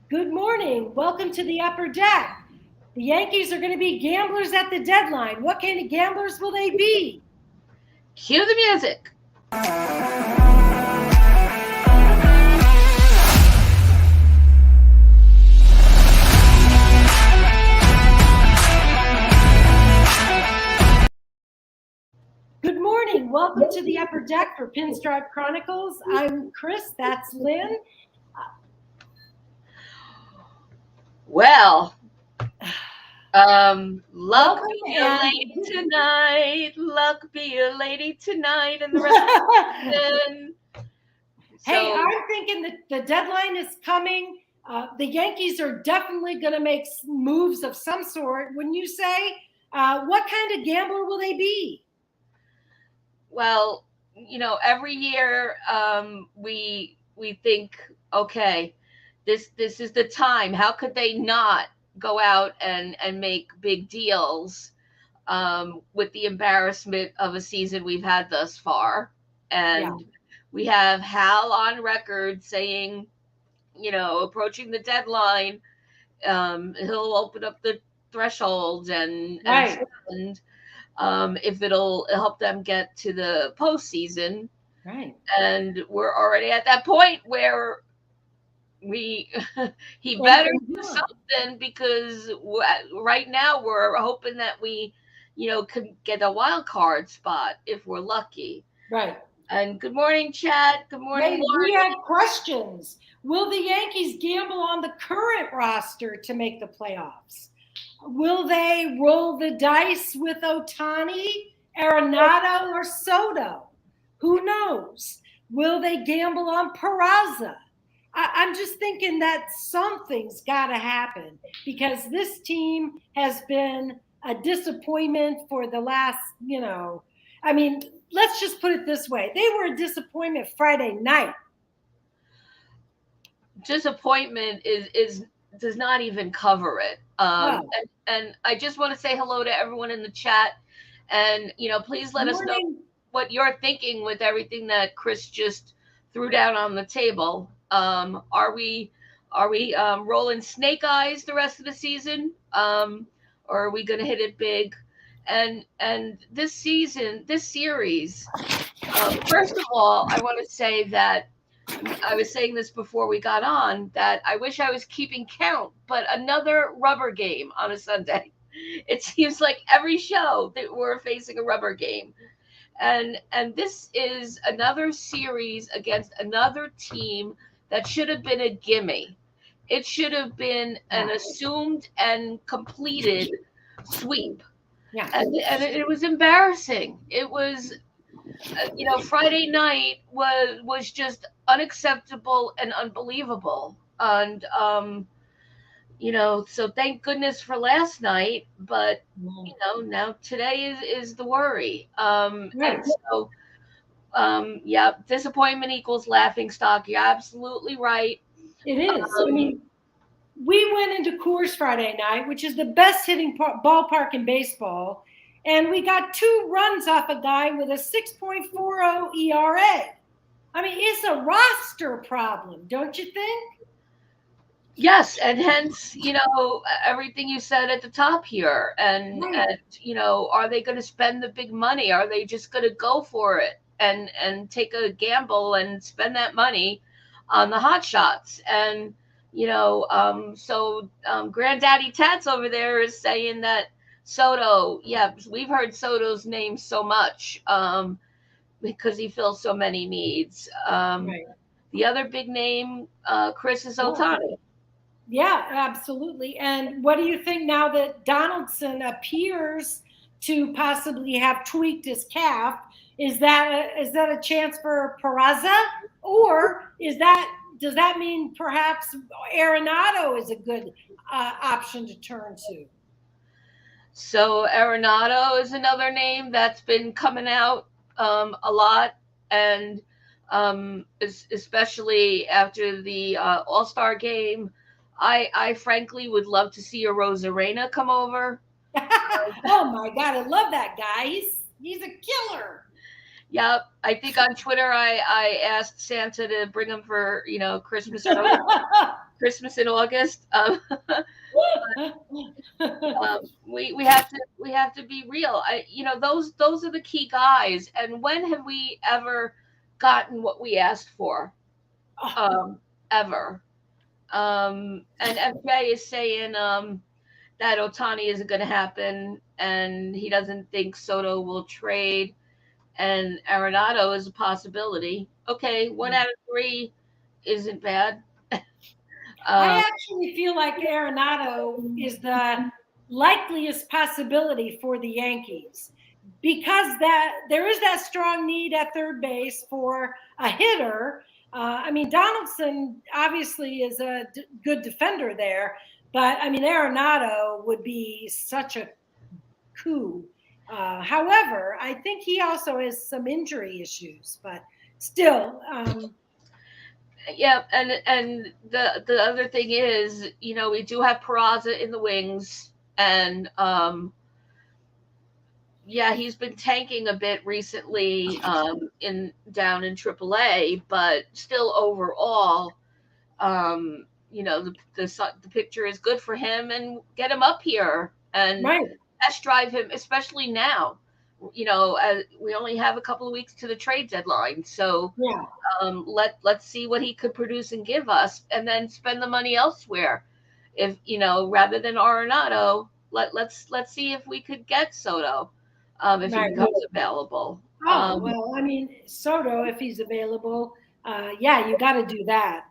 Good morning. Welcome to the upper deck. The Yankees are going to be gamblers at the deadline. What kind of gamblers will they be? Cue the music. Good morning. Welcome to the upper deck for Pinstripe Chronicles. I'm Chris. That's Lynn. Well, luck Welcome be your and- lady tonight. Luck be your lady tonight, and the rest of the season. Hey, I'm thinking that the deadline is coming. The Yankees are definitely going to make moves of some sort. When you say, what kind of gambler will they be? Well, every year we think, okay, this is the time. How could they not go out and make big deals with the embarrassment of a season we've had thus far? And we have Hal on record saying, approaching the deadline, he'll open up the threshold and if it'll help them get to the postseason. Right. And we're already at that point where he better do something, because right now we're hoping that we, could get a wild card spot if we're lucky. Right. And good morning, chat. Good morning, Lauren. We have questions. Will the Yankees gamble on the current roster to make the playoffs? Will they roll the dice with Ohtani, Arenado, or Soto? Who knows? Will they gamble on Peraza? I'm just thinking that something's got to happen, because this team has been a disappointment for the last, let's just put it this way. They were a disappointment Friday night. Disappointment does not even cover it. And I just want to say hello to everyone in the chat, and please let us know what you're thinking with everything that Chris just threw down on the table. Are we rolling snake eyes the rest of the season, or are we going to hit it big? And this series, first of all, I want to say that I was saying this before we got on, that I wish I was keeping count, but another rubber game on a Sunday. It seems like every show that we're facing a rubber game. And this is another series against another team that should have been a gimme. It should have been an assumed and completed sweep. Yeah. And it was embarrassing. It was, Friday night was just unacceptable and unbelievable. And, so thank goodness for last night, but, now today is the worry. And so, disappointment equals laughing stock. You're absolutely right. It is. We went into Coors Friday night, which is the best hitting ballpark in baseball, and we got 2 runs off a guy with a 6.40 ERA. It's a roster problem, don't you think? Yes, and hence, everything you said at the top here. And are they going to spend the big money? Are they just going to go for it and take a gamble and spend that money on the hot shots? And Granddaddy Tats over there is saying that Soto, we've heard Soto's name so much because he fills so many needs. The other big name, Chris, is Ohtani. Yeah, absolutely. And what do you think now that Donaldson appears to possibly have tweaked his calf? Is that a chance for Peraza, or does that mean perhaps Arenado is a good option to turn to? So Arenado is another name that's been coming out a lot, and especially after the All-Star game. I frankly would love to see a Rosarena come over. Oh my God, I love that guy. He's a killer. Yep. I think on Twitter I asked Santa to bring him for, Christmas early, Christmas in August. We have to be real. Those are the key guys. And when have we ever gotten what we asked for? Ever. And FJ is saying that Otani isn't going to happen, and he doesn't think Soto will trade, and Arenado is a possibility. Okay, 1 out of 3 isn't bad. I actually feel like Arenado is the likeliest possibility for the Yankees because there is that strong need at third base for a hitter. Donaldson obviously is a good defender there, but Arenado would be such a coup. However, I think he also has some injury issues, but still. Yeah, and the other thing is, we do have Peraza in the wings, and he's been tanking a bit recently down in AAA, but still overall, the picture is good for him, and get him up here and test drive him, especially now. We only have a couple of weeks to the trade deadline, so let's see what he could produce and give us, and then spend the money elsewhere. If rather than Arenado, let's see if we could get Soto if he becomes available. Soto, if he's available, you got to do that.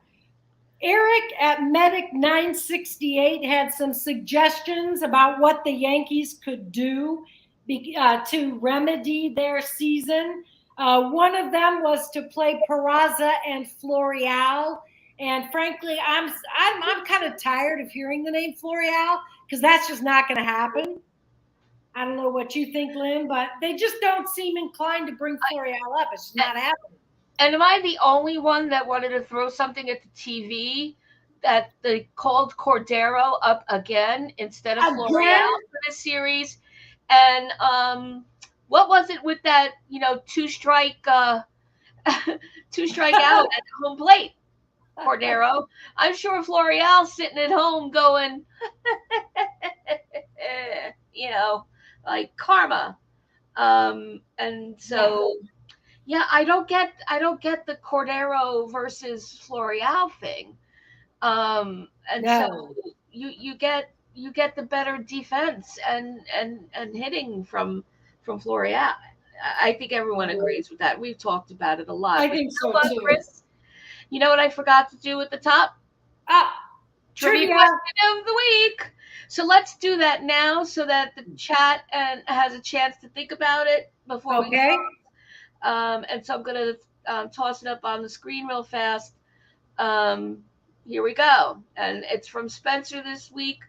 Eric at Medic 968 had some suggestions about what the Yankees could do to remedy their season. One of them was to play Peraza and Florial. And frankly, I'm kind of tired of hearing the name Florial because that's just not going to happen. I don't know what you think, Lynn, but they just don't seem inclined to bring Florial up. It's just not happening. And am I the only one that wanted to throw something at the TV that they called Cordero up again instead of Florial for this series? And what was it with that, 2-strike out at home plate, Cordero? I'm sure Florial's sitting at home going, like karma. And so. Yeah, I don't get the Cordero versus Florial thing. So you get the better defense and hitting from Florial. I think everyone agrees with that. We've talked about it a lot. I think so too. Chris, you know what I forgot to do at the top? Trivia question of the week. So let's do that now so that the chat has a chance to think about it before we go. And so I'm going to toss it up on the screen real fast. Here we go. And it's from Spencer this week.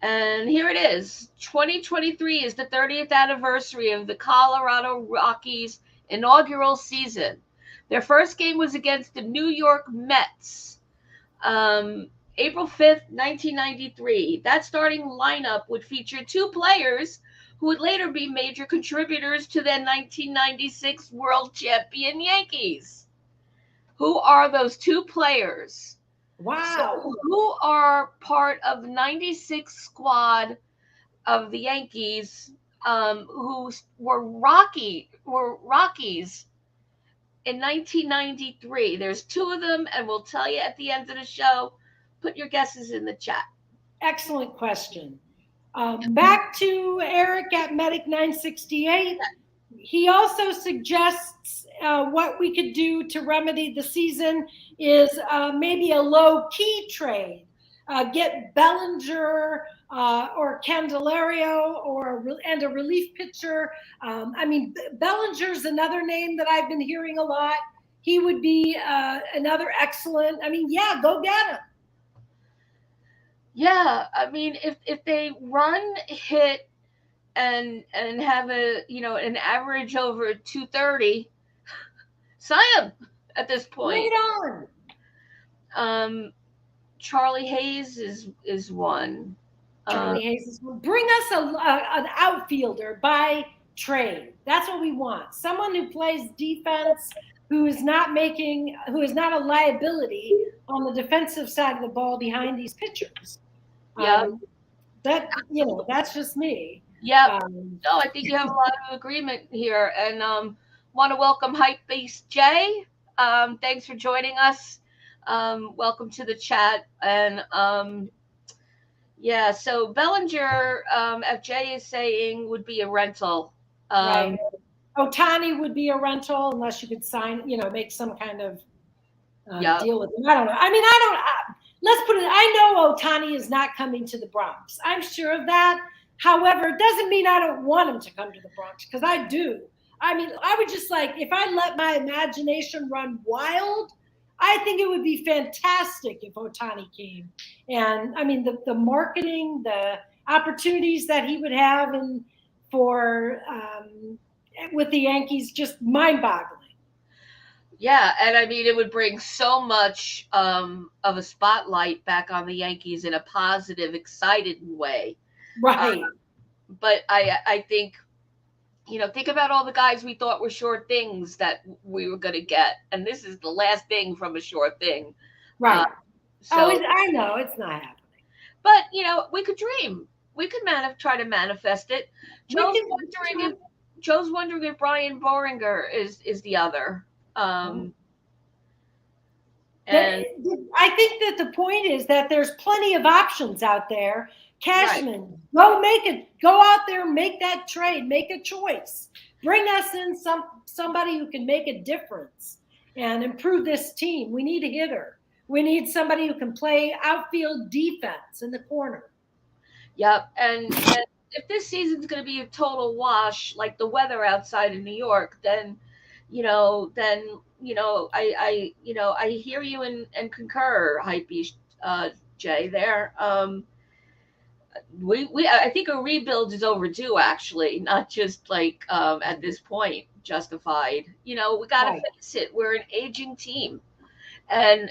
And here it is. 2023 is the 30th anniversary of the Colorado Rockies' inaugural season. Their first game was against the New York Mets. April 5th, 1993. That starting lineup would feature 2 players who would later be major contributors to the 1996 World Champion Yankees. Who are those 2 players? Wow. So who are part of the 96 squad of the Yankees who were Rockies in 1993? There's 2 of them, and we'll tell you at the end of the show. Put your guesses in the chat. Excellent question. Back to Eric at Medic 968. He also suggests what we could do to remedy the season is maybe a low-key trade. Get Bellinger or Candelario and a relief pitcher. Bellinger's another name that I've been hearing a lot. He would be another excellent. Go get him. Yeah, if they run, hit, and have an average over 230, sign them at this point. Bring it on. Charlie Hayes is one. Charlie Hayes is one. Bring us an outfielder by trade. That's what we want. Someone who plays defense, who is not a liability on the defensive side of the ball behind these pitchers. Yeah. That's just me. Yeah. No, I think you have a lot of agreement here, and want to welcome Hype Beast Jay. Thanks for joining us. Welcome to the chat, and yeah. So Bellinger, FJ is saying, would be a rental. Right. Ohtani would be a rental unless you could make some kind of deal with him. I don't know. I mean, let's put it. I know Ohtani is not coming to the Bronx. I'm sure of that. However, it doesn't mean I don't want him to come to the Bronx, because I do. I mean, I would just if I let my imagination run wild, I think it would be fantastic if Ohtani came. And I mean, the marketing, the opportunities that he would have with the Yankees, just mind-boggling. Yeah, and I mean, it would bring so much of a spotlight back on the Yankees in a positive, excited way. Right. But I think, think about all the guys we thought were sure things that we were going to get. And this is the last thing from a sure thing. Right. I know it's not happening. But, we could dream. We could try to manifest it. Joe's wondering if Brian Boringer is the other. And I think that the point is that there's plenty of options out there. Cashman, right. Go out there, make that trade, make a choice. Bring us in somebody who can make a difference and improve this team. We need a hitter. We need somebody who can play outfield defense in the corner. Yep. And if this season's going to be a total wash, like the weather outside in New York, then I hear you and concur, Hypebeast Jay there. I think a rebuild is overdue, actually, not just at this point justified. We got to face it. We're an aging team, and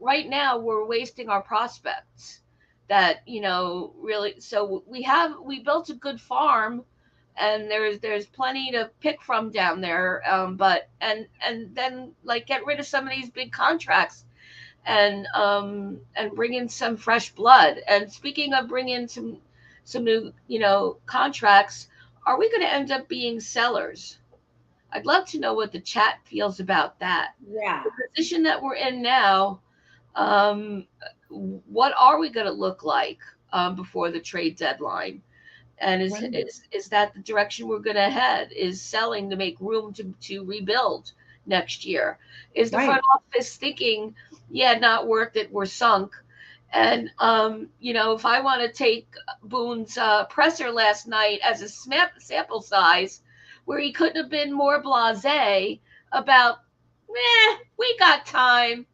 right now we're wasting our prospects. That really. So we built a good farm, and there's plenty to pick from down there. But and then get rid of some of these big contracts. And bring in some fresh blood. And speaking of bringing some new, contracts, are we going to end up being sellers? I'd love to know what the chat feels about that. Yeah. The position that we're in now, what are we going to look like before the trade deadline? And is that the direction we're going to head? Is selling to make room to rebuild next year? Is the front office thinking, yeah, not worth it, we're sunk? And if I want to take Boone's presser last night as a sample size, where he couldn't have been more blasé about, we got time.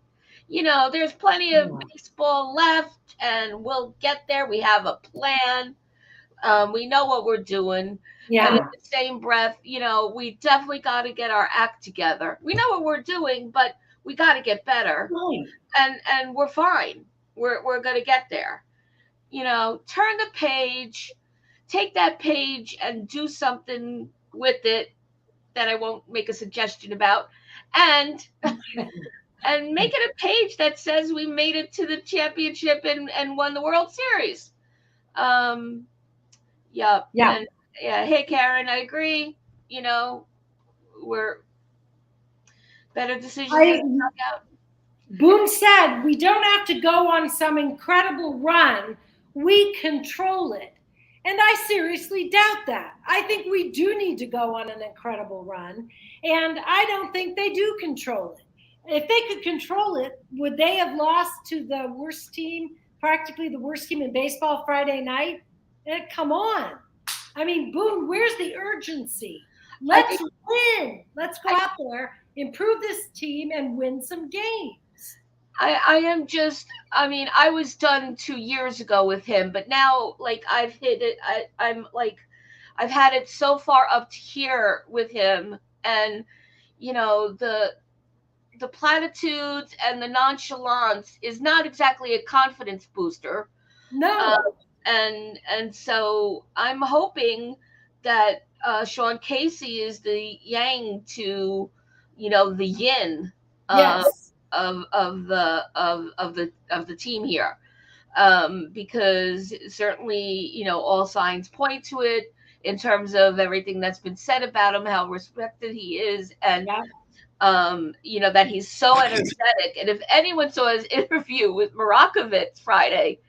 There's plenty of baseball left, and we'll get there. We have a plan. We know what we're doing. Yeah. And in the same breath, we definitely got to get our act together. We know what we're doing, but we got to get better. Right. And we're fine. We're going to get there. Turn the page, take that page and do something with it that I won't make a suggestion about. And make it a page that says we made it to the championship and won the World Series. Yeah. And, hey, Karen, I agree. We're better decisions. Boone said, we don't have to go on some incredible run. We control it. And I seriously doubt that. I think we do need to go on an incredible run. And I don't think they do control it. If they could control it, would they have lost to the worst team, practically the worst team in baseball Friday night? Come on. I mean, Boone, where's the urgency? Let's win. Let's go out there, improve this team, and win some games. I was done 2 years ago with him, but now, I've hit it. I've had it so far up to here with him, and, the platitudes and the nonchalance is not exactly a confidence booster. No. And so I'm hoping that Sean Casey is the yang to, the yin Yes. of the team here, because certainly, all signs point to it in terms of everything that's been said about him, how respected he is, and Yeah. that he's so energetic. And if anyone saw his interview with Morakovitz Friday,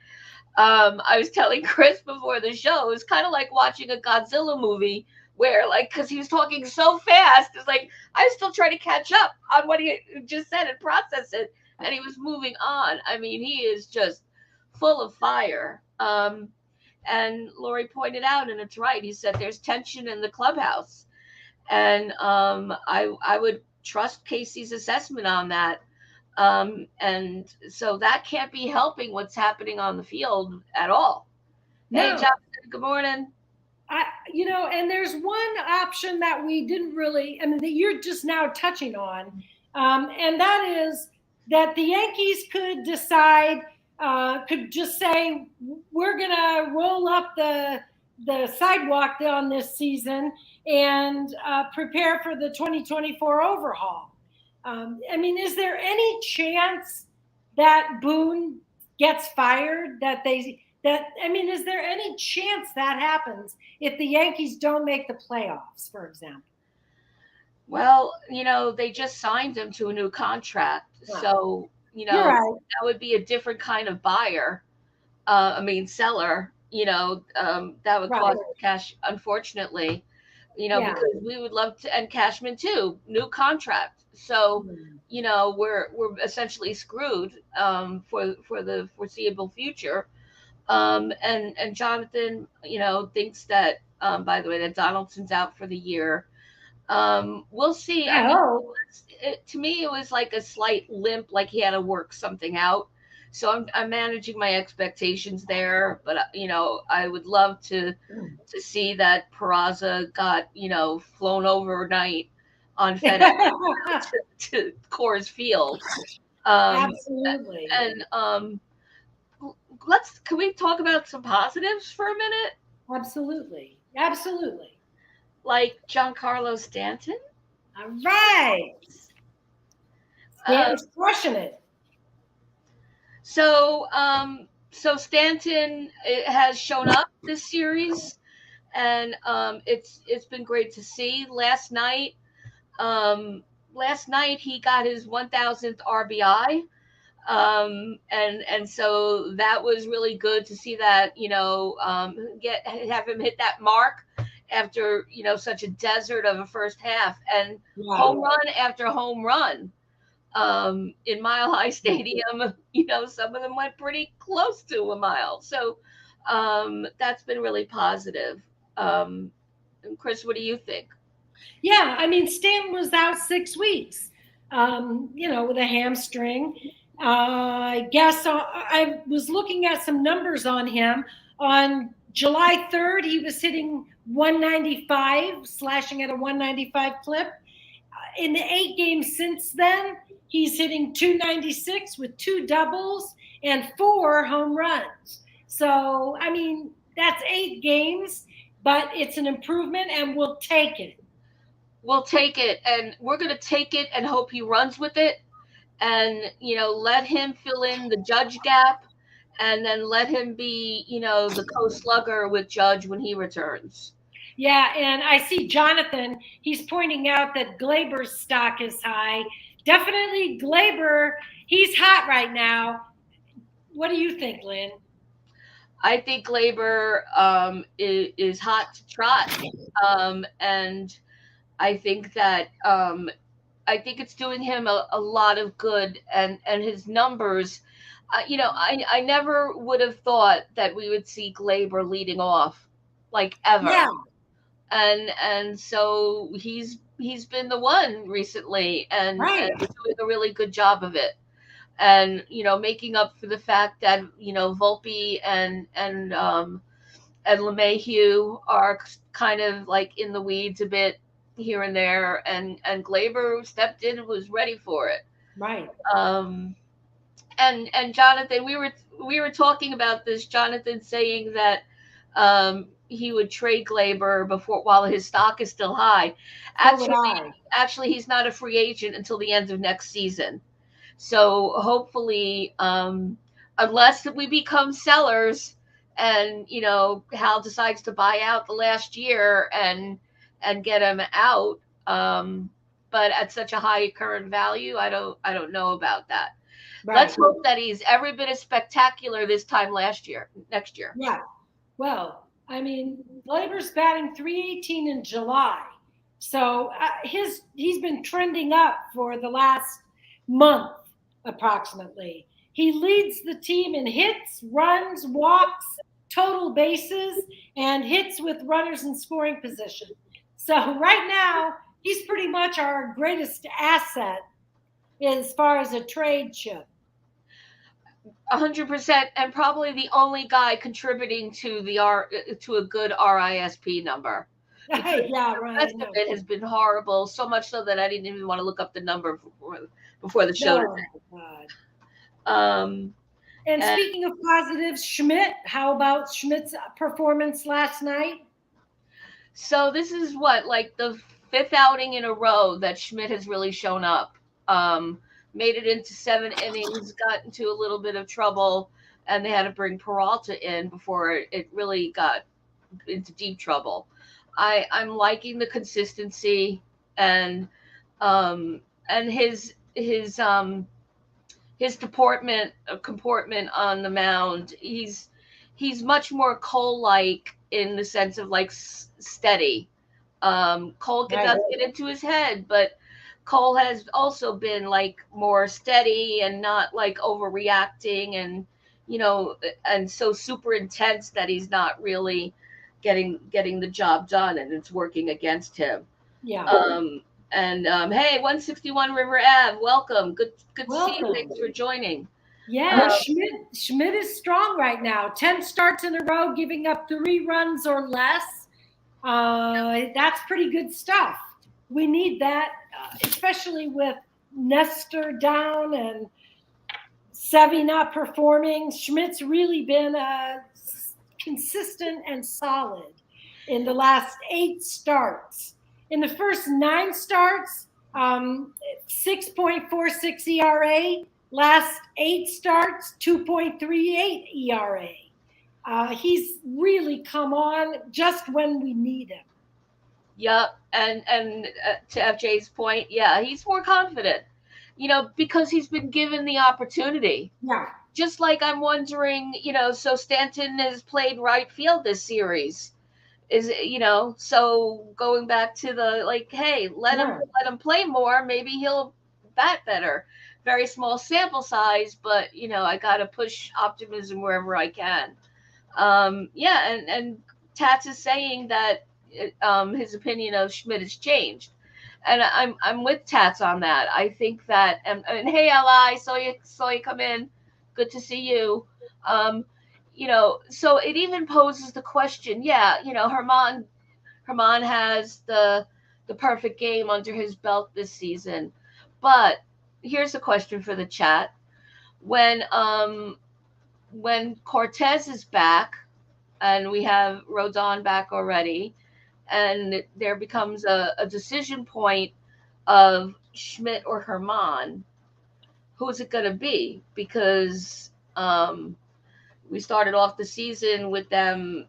I was telling Chris before the show, it was kind of like watching a Godzilla movie where, like, because he was talking so fast, it's like I was still trying to catch up on what he just said and process it, and he was moving on. I mean, he is just full of fire. And Lori pointed out, and it's right. He said there's tension in the clubhouse, and I would trust Casey's assessment on that. And so that can't be helping what's happening on the field at all. No. Hey, Jonathan, good morning. And there's one option that we didn't really, that you're just now touching on, and that is that the Yankees could decide, could just say, we're going to roll up the sidewalk on this season and prepare for the 2024 overhaul. Is there any chance that Boone gets fired? Is there any chance that happens if the Yankees don't make the playoffs, for example? Well, they just signed him to a new contract. Wow. So, right. That would be a different kind of buyer. Seller, that would cost cash, unfortunately, because we would love to, and Cashman too, new contract. So, we're essentially screwed for the foreseeable future. And Jonathan, thinks that, by the way, that Donaldson's out for the year. We'll see. To me, it was like a slight limp, like he had to work something out. So I'm managing my expectations there, but I would love to see that Peraza got flown overnight on FedEx to Coors Field. Absolutely. And can we talk about some positives for a minute? Absolutely. Like Giancarlo Stanton. All right. Stanton's crushing it. So Stanton has shown up this series, and it's been great to see. Last night he got his 1,000th RBI. And so that was really good to see that, have him hit that mark after, such a desert of a first half, and home run after home run, in Mile High Stadium. Some of them went pretty close to a mile. So, that's been really positive. And Chris, what do you think? Yeah. Stanton was out 6 weeks, with a hamstring. I guess I was looking at some numbers on him. On July 3rd, he was hitting 195, slashing at a 195 clip. In the 8 games since then, he's hitting 296 with 2 doubles and 4 home runs. So, that's 8 games, but it's an improvement, and we'll take it. We'll take it, and we're going to take it and hope he runs with it. And, let him fill in the Judge gap, and then let him be, the co-slugger with Judge when he returns. Yeah, and I see Jonathan, he's pointing out that Glaber's stock is high. Definitely Glaber, he's hot right now. What do you think, Lynn? I think Glaber is hot to trot. And I think that I think it's doing him a lot of good, and his numbers. I never would have thought that we would see Glaber leading off, like, ever. Yeah. And so he's been the one recently, and doing a really good job of it, and making up for the fact that Volpe and LeMahieu are kind of like in the weeds a bit here and there, and Glaber stepped in and was ready for it. Right. And Jonathan, we were talking about this. Jonathan saying that he would trade Glaber before while his stock is still high. Actually, he's not a free agent until the end of next season. So hopefully, unless we become sellers, and Hal decides to buy out the last year and get him out, but at such a high current value, I don't know about that. Right. Let's hope that he's every bit as spectacular this time next year. Yeah. Well, I mean, Glaber's batting .318 in July, so he's been trending up for the last month approximately. He leads the team in hits, runs, walks, total bases, and hits with runners in scoring position. So right now, he's pretty much our greatest asset as far as a trade chip. 100%, and probably the only guy contributing to a good RISP number. Yeah, right. The rest of it has been horrible, so much so that I didn't even want to look up the number before the show. And speaking of positives, Schmidt, how about Schmidt's performance last night? So this is like the 5th outing in a row that Schmidt has really shown up. Made it into 7 innings, got into a little bit of trouble, and they had to bring Peralta in before it really got into deep trouble. I'm liking the consistency and his comportment on the mound. He's much more Cole-like in the sense of like steady. Cole does get into his head, but Cole has also been like more steady and not like overreacting and and so super intense that he's not really getting the job done, and it's working against him. Yeah. Hey, 161 River Ave, welcome. Good to see you. Thanks for joining. Yeah, Schmidt is strong right now. 10 starts in a row, giving up 3 runs or less. That's pretty good stuff. We need that, especially with Nestor down and Sevy not performing. Schmidt's really been consistent and solid in the last 8 starts. In the first 9 starts, 6.46 ERA. Last 8 starts, 2.38 ERA. He's really come on just when we need him. Yep, and to FJ's point, yeah, he's more confident, because he's been given the opportunity. Yeah. Just like I'm wondering, so Stanton has played right field this series. So going back to the hey, let him play more, maybe he'll bat better. Very small sample size, but I gotta push optimism wherever I can. And Tats is saying that his opinion of Schmidt has changed, and I'm with Tats on that. I think that and hey, Li, saw you come in. Good to see you. So it even poses the question. Yeah, Herman has the perfect game under his belt this season, but here's a question for the chat: when Cortez is back, and we have Rodon back already, and there becomes a decision point of Schmidt or Herman, who's it going to be? Because we started off the season with them,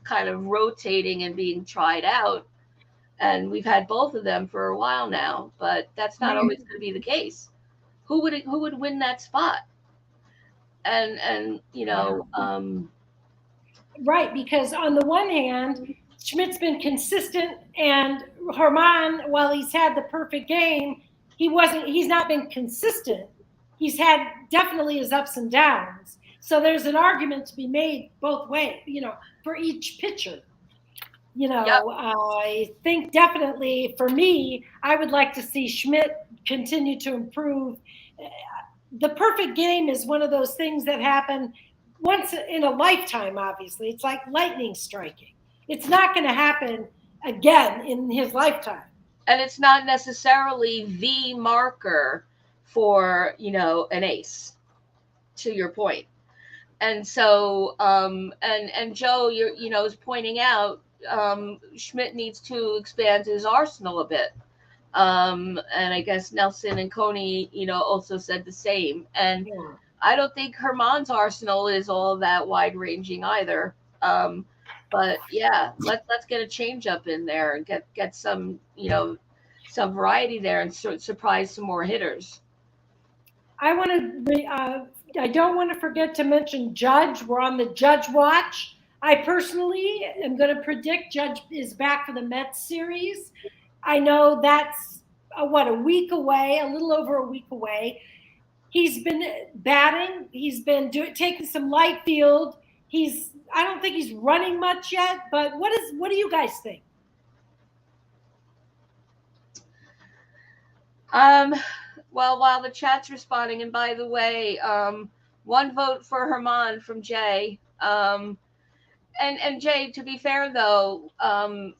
kind of rotating and being tried out. And we've had both of them for a while now, but that's not always going to be the case. Who would win that spot? And right, because on the one hand, Schmidt's been consistent, and Herman, while he's had the perfect game, he's not been consistent. He's had definitely his ups and downs. So there's an argument to be made both ways, for each pitcher. I think definitely for me, I would like to see Schmidt continue to improve. The perfect game is one of those things that happen once in a lifetime, obviously. It's like lightning striking. It's not going to happen again in his lifetime. And it's not necessarily the marker for, an ace, to your point. And so, and Joe, is pointing out, Schmidt needs to expand his arsenal a bit. And I guess Nelson and Coney, also said the same. And Yeah. I don't think Herman's arsenal is all that wide ranging either. But yeah, let's get a change up in there and get some, some variety there and surprise some more hitters. I don't want to forget to mention Judge. We're on the Judge watch. I personally am going to predict Judge is back for the Mets series. I know that's a week away, a little over a week away. He's been batting. He's been taking some light field. I don't think he's running much yet, but what do you guys think? Well, while the chat's responding, and by the way, one vote for Herman from Jay. And Jay, to be fair though,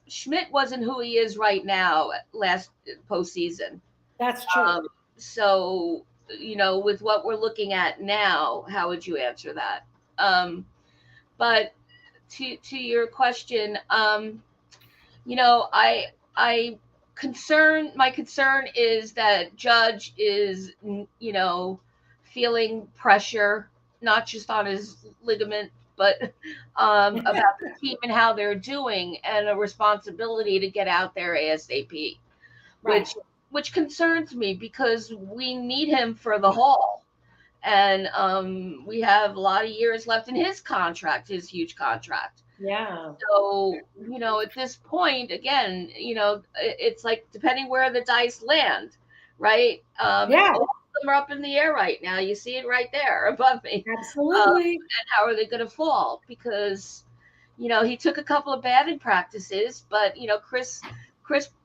Schmidt wasn't who he is right now last postseason. That's true. So, with what we're looking at now, how would you answer that? But to your question, my concern is that Judge is, feeling pressure, not just on his ligament, but about the team and how they're doing, and a responsibility to get out there ASAP, Right. which concerns me because we need him for the haul. And we have a lot of years left in his huge contract. Yeah. So, at this point, again, it's like depending where the dice land, right? Yeah. All of them are up in the air right now. You see it right there above me. Absolutely. And how are they going to fall? Because, he took a couple of batting practices, but, Chris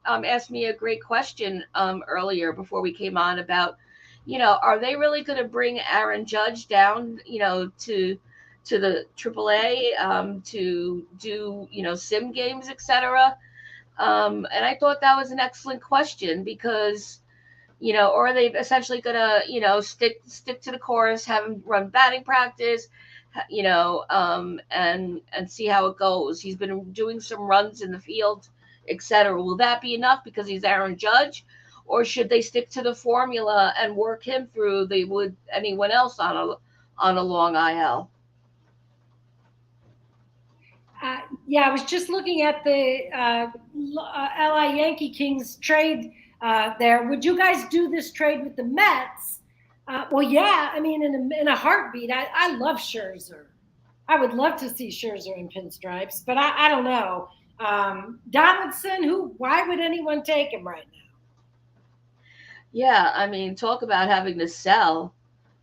asked me a great question earlier before we came on about, are they really going to bring Aaron Judge down, to the AAA to do, sim games, etc. And I thought that was an excellent question because, or are they essentially going to, stick to the course, have him run batting practice, and see how it goes. He's been doing some runs in the field, etc. Will that be enough because he's Aaron Judge? Or should they stick to the formula and work him through they would anyone else on a long IL? Yeah, I was just looking at the LI Yankee Kings trade there. Would you guys do this trade with the Mets? Well, yeah. I mean, in a heartbeat. I love Scherzer. I would love to see Scherzer in pinstripes, but I don't know. Donaldson, why would anyone take him right now? Yeah, I mean, talk about having to sell.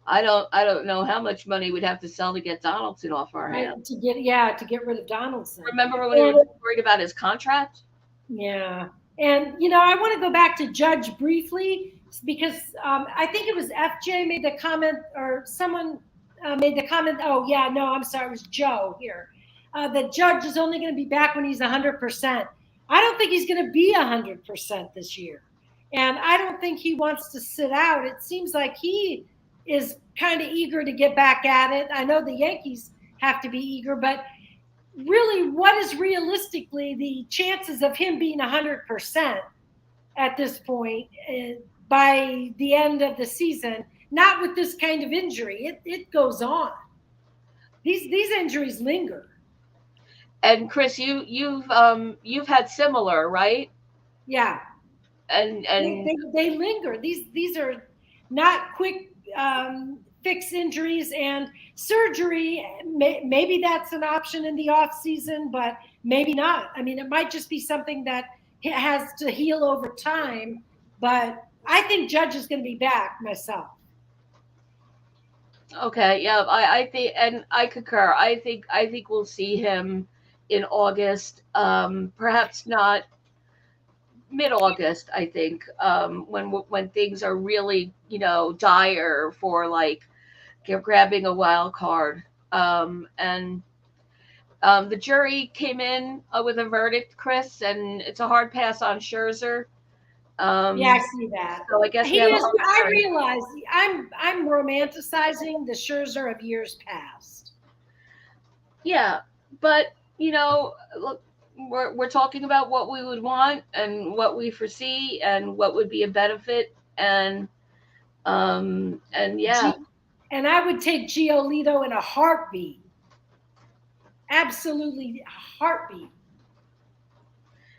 I don't know how much money we'd have to sell to get Donaldson off our hands. To get rid of Donaldson. Remember when we were worried about his contract? Yeah. And, I want to go back to Judge briefly because I think it was FJ made the comment or someone made the comment. Oh, yeah, no, I'm sorry. It was Joe here. That Judge is only going to be back when he's 100%. I don't think he's going to be 100% this year. And I don't think he wants to sit out. It seems like he is kind of eager to get back at it. I know the Yankees have to be eager, but really, what is realistically the chances of him being 100% at this point by the end of the season? Not with this kind of injury. It goes on. These injuries linger. And Chris, you've had similar, right? Yeah. And they linger. These are not quick fix injuries, and surgery. Maybe that's an option in the off season, but maybe not. I mean, it might just be something that has to heal over time. But I think Judge is going to be back myself. Okay, yeah, I think, and I concur. I think we'll see him in August, perhaps not mid-August. I think when things are really dire for like grabbing a wild card. And the jury came in with a verdict, Chris, and it's a hard pass on Scherzer. Yeah, I see that. So I guess I realize I'm romanticizing the Scherzer of years past. Yeah, but look, we're talking about what we would want and what we foresee and what would be a benefit, and yeah. And I would take Giolito in a heartbeat. Absolutely a heartbeat.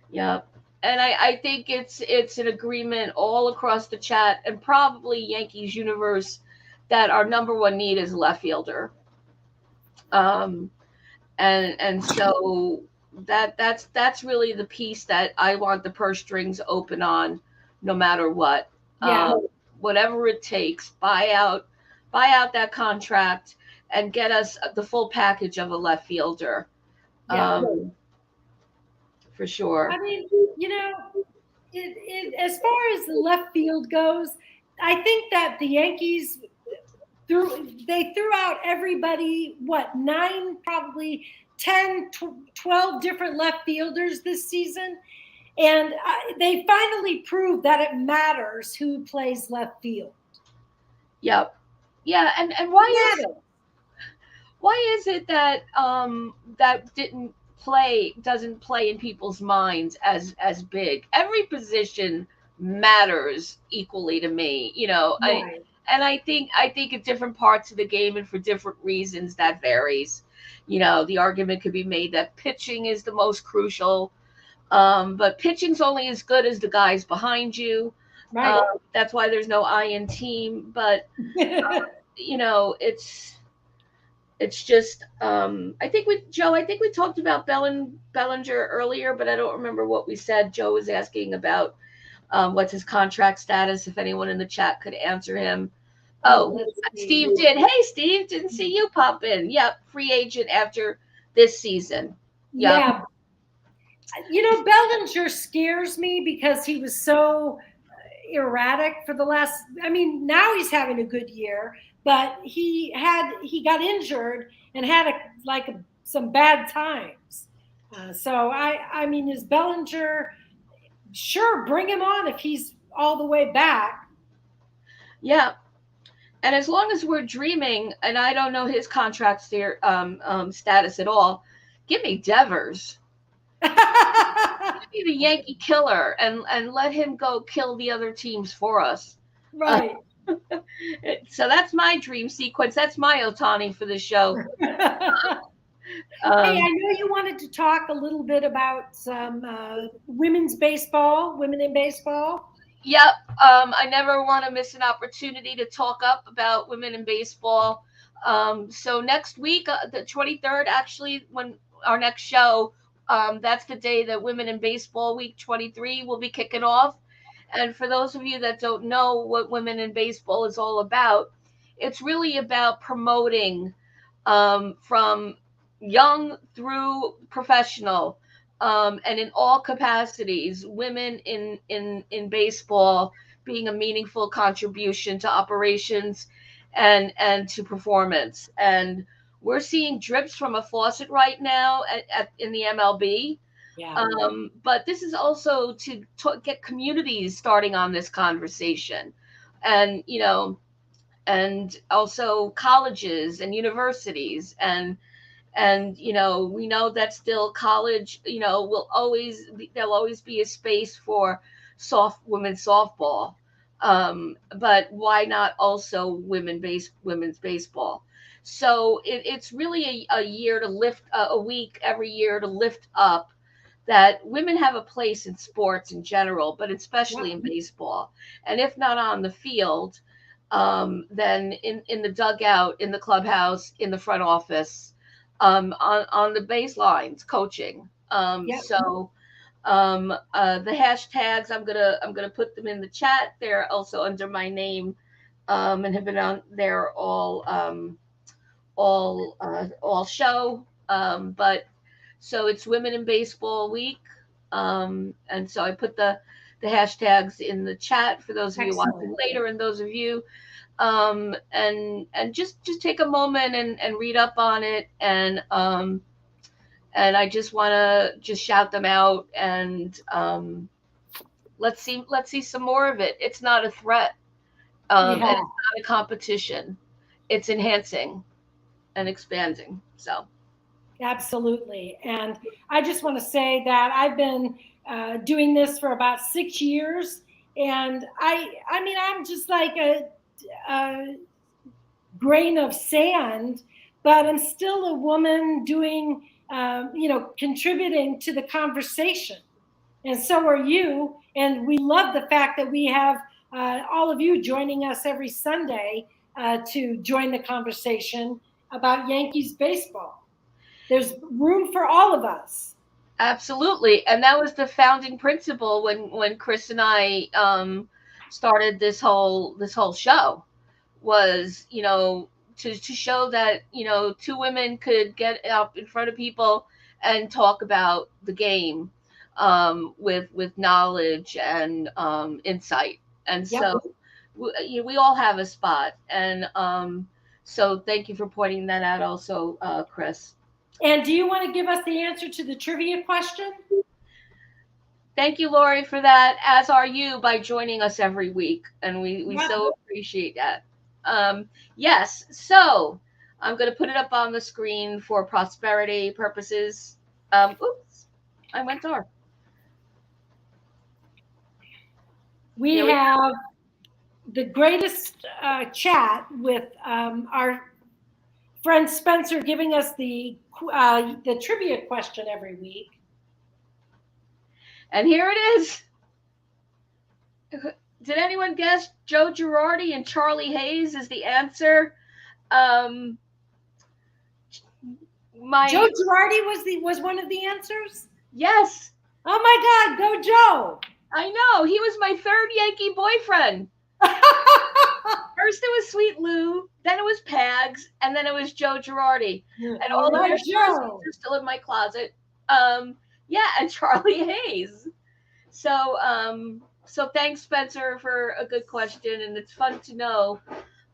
Yeah. And I think it's an agreement all across the chat and probably Yankees universe that our number one need is left fielder. Um, and so that's really the piece that I want the purse strings open on, no matter what. Yeah. Whatever it takes, buy out that contract and get us the full package of a left fielder. Yeah. For sure. I mean, as far as the left field goes, I think that the Yankees threw out everybody, 9, probably 10, 12 different left fielders this season. And they finally proved that it matters who plays left field. Yep. Yeah. And why is it that that doesn't play in people's minds as big? Every position matters equally to me. Right. I think at different parts of the game and for different reasons that varies. The argument could be made that pitching is the most crucial, but pitching's only as good as the guys behind you. Right. That's why there's no I in team. But it's just I think we talked about Bellinger earlier, but I don't remember what we said. Joe was asking about what's his contract status, if anyone in the chat could answer him. Steve did. Hey Steve, didn't see you pop in. Yep, free agent after this season. Yep. Yeah. Bellinger scares me because he was so erratic for the last, now he's having a good year, but he got injured and had some bad times. So is Bellinger, sure, bring him on if he's all the way back. Yeah. And as long as we're dreaming, and I don't know his contract status at all, give me Devers. Give me the Yankee killer and let him go kill the other teams for us. Right. So that's my dream sequence. That's my Ohtani for the show. Hey, I know you wanted to talk a little bit about some women in baseball. Yep. I never want to miss an opportunity to talk up about women in baseball. So next week, the 23rd, actually, when our next show, that's the day that Women in Baseball Week 23 will be kicking off. And for those of you that don't know what Women in Baseball is all about, it's really about promoting from young through professional, and in all capacities, women in baseball being a meaningful contribution to operations and to performance. And we're seeing drips from a faucet right now in the MLB. Yeah. But this is also to get communities starting on this conversation, and and also colleges and universities, and we know that still college there'll always be a space for women's softball, but why not also women's baseball? So it's really a year to lift a week every year to lift up that women have a place in sports in general, but especially in baseball. And if not on the field, then in the dugout, in the clubhouse, in the front office, on the baselines, coaching. So the hashtags, I'm gonna put them in the chat. They're also under my name, and have been on there all show. But so it's Women in Baseball Week, and so I put the hashtags in the chat for those of you watching later, and those of you and just take a moment and read up on it, and I just want to just shout them out, and let's see some more of it. It's not a threat, and it's not a competition. It's enhancing and expanding. So Absolutely. And I just want to say that I've been doing this for about 6 years. And I mean, I'm just like a grain of sand, but I'm still a woman doing, contributing to the conversation. And so are you. And we love the fact that we have all of you joining us every Sunday to join the conversation about Yankees baseball. There's room for all of us. Absolutely. And that was the founding principle when Chris and I started this whole show was, to show that, two women could get up in front of people and talk about the game with knowledge and insight. And Yep. so we all have a spot. And so thank you for pointing that out also, Chris. And do you want to give us the answer to the trivia question? Thank you, Lori, for that, as are you by joining us every week. And we so appreciate that. Yes, so I'm going to put it up on the screen for prosperity purposes. Oops, I went dark. We have the greatest chat with our friend Spencer giving us the trivia question every week. And here it is. Did anyone guess Joe Girardi and Charlie Hayes is the answer? Joe Girardi was one of the answers? Yes. Oh my God, go Joe. I know. He was my third Yankee boyfriend. First it was Sweet Lou, then it was Pags, and then it was Joe Girardi. And all the pictures are still in my closet. Yeah, and Charlie Hayes. So thanks, Spencer, for a good question, and it's fun to know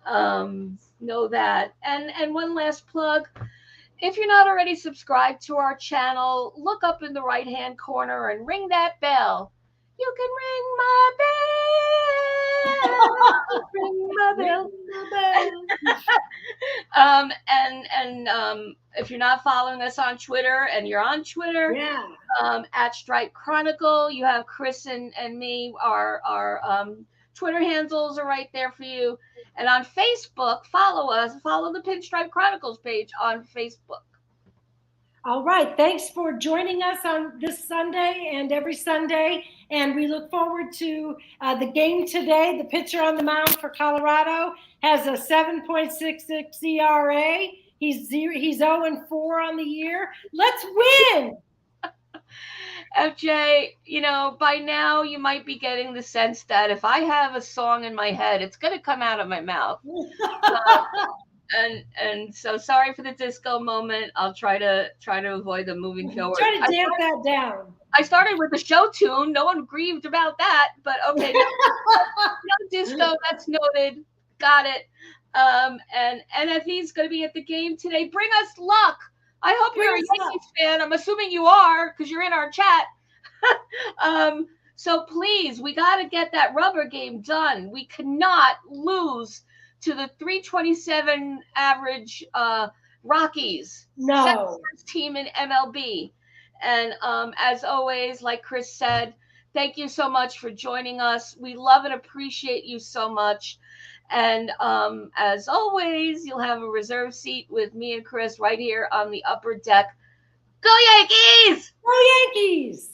that. And one last plug. If you're not already subscribed to our channel, look up in the right-hand corner and ring that bell. You can ring my bell. Ring my bell. And if you're not following us on Twitter, and you're on Twitter, at Stripe Chronicle, you have Chris and me. Our Twitter handles are right there for you. And on Facebook, follow us. Follow the Pinstripe Chronicles page on Facebook. All right. Thanks for joining us on this Sunday and every Sunday. And we look forward to the game today. The pitcher on the mound for Colorado has a 7.66 ERA. He's 0-4 on the year. Let's win. FJ, by now you might be getting the sense that if I have a song in my head, it's going to come out of my mouth. And so sorry for the disco moment. I'll try to avoid them moving forward. Try to damp that down. I started with the show tune. No one grieved about that, but okay. No disco. That's noted. Got it. And NFE's going to be at the game today. Bring us luck. I hope you're a Yankees fan. I'm assuming you are because you're in our chat. So please, we got to get that rubber game done. We cannot lose to the 327 average Rockies. No. First team in MLB. And as always, like Chris said, thank you so much for joining us. We love and appreciate you so much. And as always, you'll have a reserved seat with me and Chris right here on the upper deck. Go Yankees! Go Yankees!